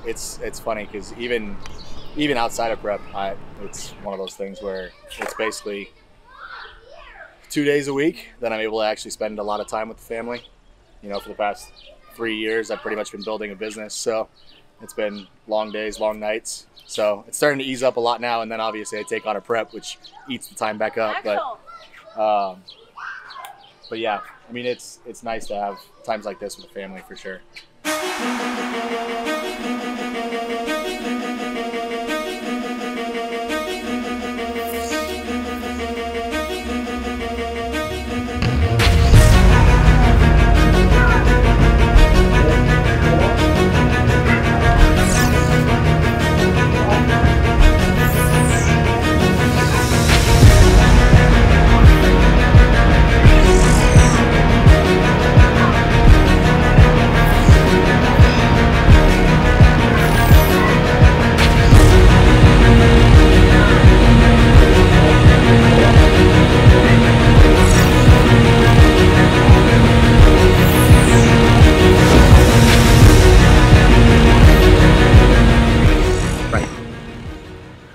it's funny because even outside of prep, it's one of those things where it's basically 2 days a week that I'm able to actually spend a lot of time with the family. You know, for the past 3 years, I've pretty much been building a business, so it's been long days, long nights. So it's starting to ease up a lot now, and then obviously I take on a prep, which eats the time back up. But yeah, I mean, it's nice to have times like this with the family for sure.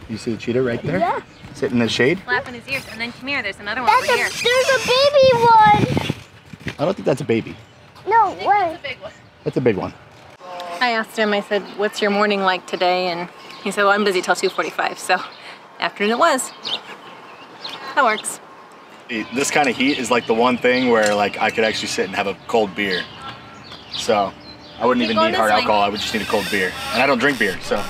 You see the cheetah right there? Yeah. Sitting in the shade? Flapping his ears. And then come here, there's another one over here. There's a baby one! I don't think that's a baby. No, what? That's a big one. That's a big one. I asked him, I said, what's your morning like today? And he said, well, I'm busy till 2:45. So afternoon it was. That works. This kind of heat is like the one thing where like I could actually sit and have a cold beer. So I wouldn't even need hard alcohol, I would just need a cold beer. And I don't drink beer, so.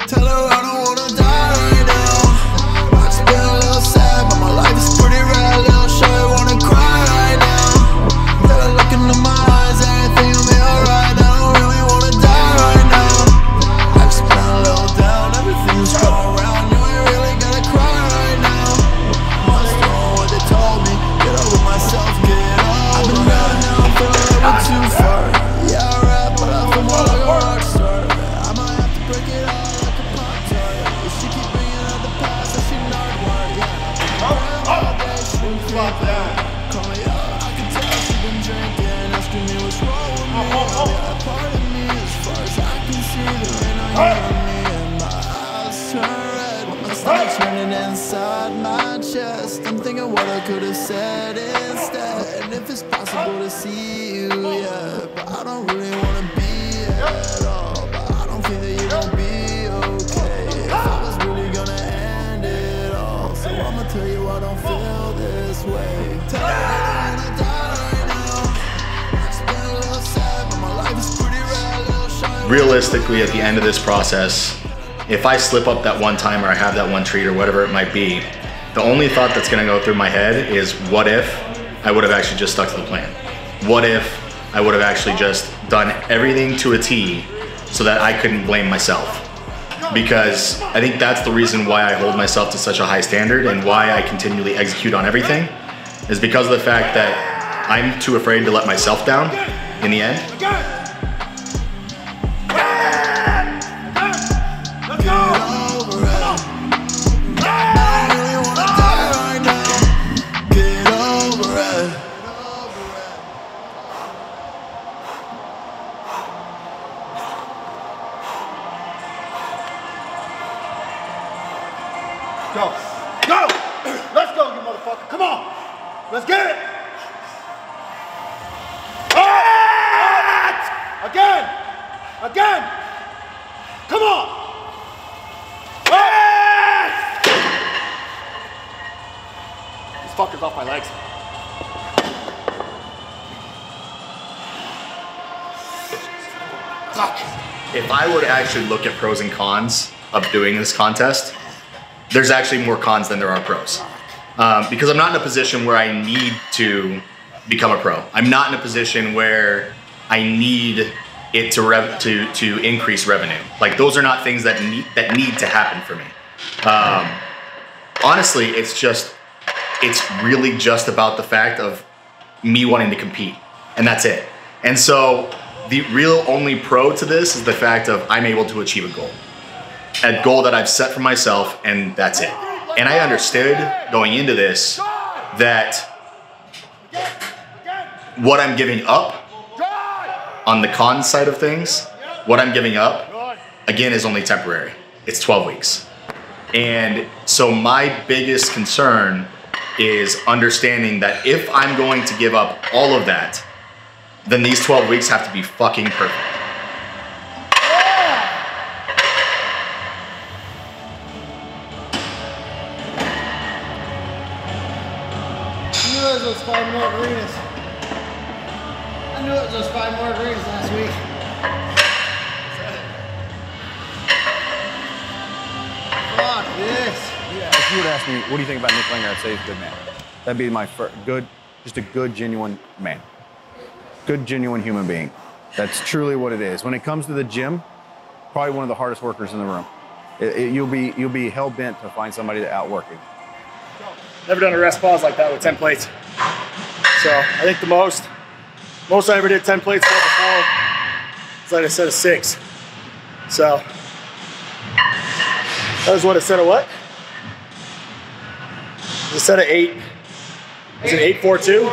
Tell her I don't wanna die right now. I just been a little sad, but my life is pretty rare. Little shorty wanna cry right now. Tell her look into my eyes, everything will be alright. I don't really wanna die right now. I just been a little down, everything's going around. You ain't really gotta cry right now. Must know what they told me. Get over myself, get over. I've been down now, I'm feeling like we're too far. Yeah, I rap, but I feel more like a rock star. I might have to break it out. Turning inside my chest, I'm thinking what I could have said instead. And if it's possible to see you, yeah, but I don't really want to be at all. But I don't think that you gon' be okay if I was really gonna end it all. So I'ma tell you I don't feel this way. Tell me I don't wanna die right now. I just been a little sad, but my life is pretty rare. Realistically, at the end of this process, if I slip up that one time or I have that one treat or whatever it might be, the only thought that's gonna go through my head is what if I would have actually just stuck to the plan? What if I would have actually just done everything to a T so that I couldn't blame myself? Because I think that's the reason why I hold myself to such a high standard and why I continually execute on everything, is because of the fact that I'm too afraid to let myself down in the end. Go. Go! Let's go, you motherfucker. Come on. Let's get it. Oh! Again. Again. Come on. This fucker's off my legs. Fuck. If I were to actually look at pros and cons of doing this contest, there's actually more cons than there are pros. Because I'm not in a position where I need to become a pro. I'm not in a position where I need it to increase revenue. Like, those are not things that need to happen for me. Honestly, it's really just about the fact of me wanting to compete, and that's it. And so the real only pro to this is the fact of I'm able to achieve a goal. A goal that I've set for myself, and that's it. And I understood going into this that what I'm giving up On the con side of things, what I'm giving up, again, is only temporary. It's 12 weeks. And so my biggest concern is understanding that if I'm going to give up all of that, then these 12 weeks have to be fucking perfect. I knew it was those 5 margaritas. I knew it was those 5 margaritas last week. Fuck this. Yeah, if you would ask me, what do you think about Nick Langer? I'd say he's a good man. That'd be my first, just a good, genuine man. Good, genuine human being. That's truly what it is. When it comes to the gym, probably one of the hardest workers in the room. You'll be hell-bent to find somebody to outwork you. Never done a rest pause like that with 10 plates. So I think the most I ever did 10 plates for before was like a set of 6. So that was what, a set of what? It was a set of 8. Is it 8, 4, 2?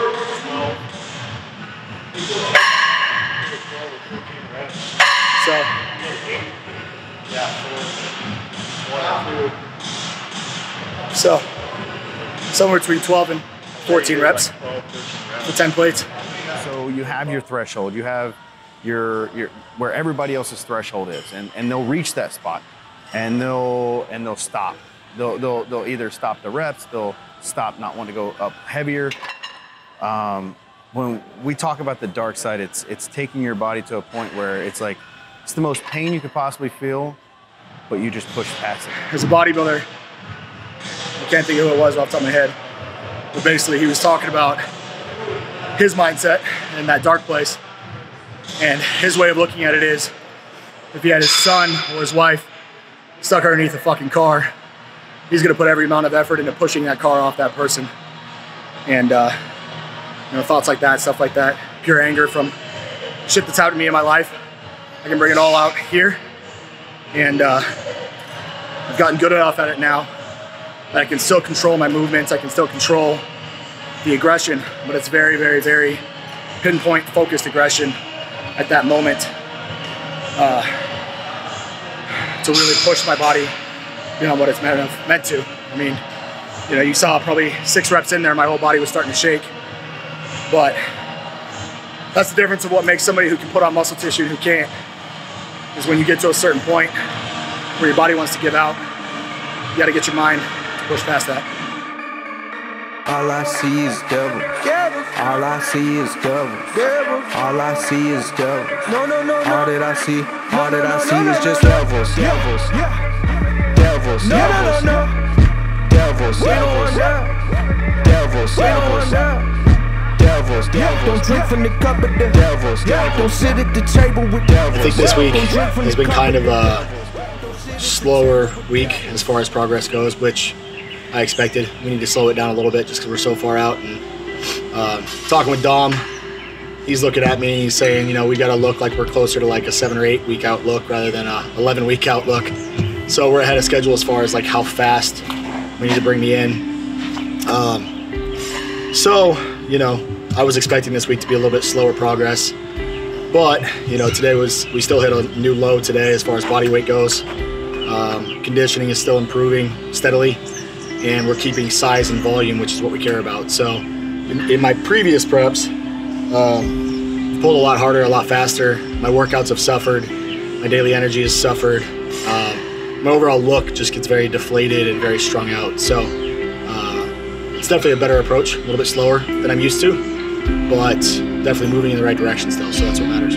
So somewhere between 12 and 14 reps for 10 plates. So you have your threshold, you have your where everybody else's threshold is, and they'll reach that spot, and they'll stop. They'll either stop the reps, they'll stop, not want to go up heavier. When we talk about the dark side, it's taking your body to a point where it's like it's the most pain you could possibly feel, but you just push past it. There's a bodybuilder, I can't think of who it was off the top of my head, but basically he was talking about his mindset in that dark place. And his way of looking at it is, if he had his son or his wife stuck underneath a fucking car, he's gonna put every amount of effort into pushing that car off that person. And you know, thoughts like that, stuff like that, pure anger from shit that's happened to me in my life, I can bring it all out here. And I've gotten good enough at it now that I can still control my movements, I can still control the aggression, but it's very, very, very pinpoint focused aggression at that moment to really push my body beyond what it's meant to. I mean, you know, you saw probably 6 reps in there, my whole body was starting to shake. But that's the difference of what makes somebody who can put on muscle tissue and who can't, is when you get to a certain point where your body wants to give out, you gotta get your mind to push past that. All I see is devils. All I see is devils. All I see is devils. No. All that I see is just devils. Devils. Devils. Devils. Devils. Don't drink from the cup of the devils. Don't sit at the table with devils. I think this week has been kind of a slower week as far as progress goes, which I expected. We need to slow it down a little bit just because we're so far out. And talking with Dom, he's looking at me, he's saying, you know, we got to look like we're closer to like a 7 or 8 week outlook rather than a 11 week outlook. So we're ahead of schedule as far as like how fast we need to bring me in. So, you know, I was expecting this week to be a little bit slower progress, but you know, we still hit a new low today as far as body weight goes. Conditioning is still improving steadily, and we're keeping size and volume, which is what we care about. So in my previous preps, pulled a lot harder, a lot faster. My workouts have suffered. My daily energy has suffered. My overall look just gets very deflated and very strung out. So it's definitely a better approach, a little bit slower than I'm used to, but definitely moving in the right direction still, so that's what matters.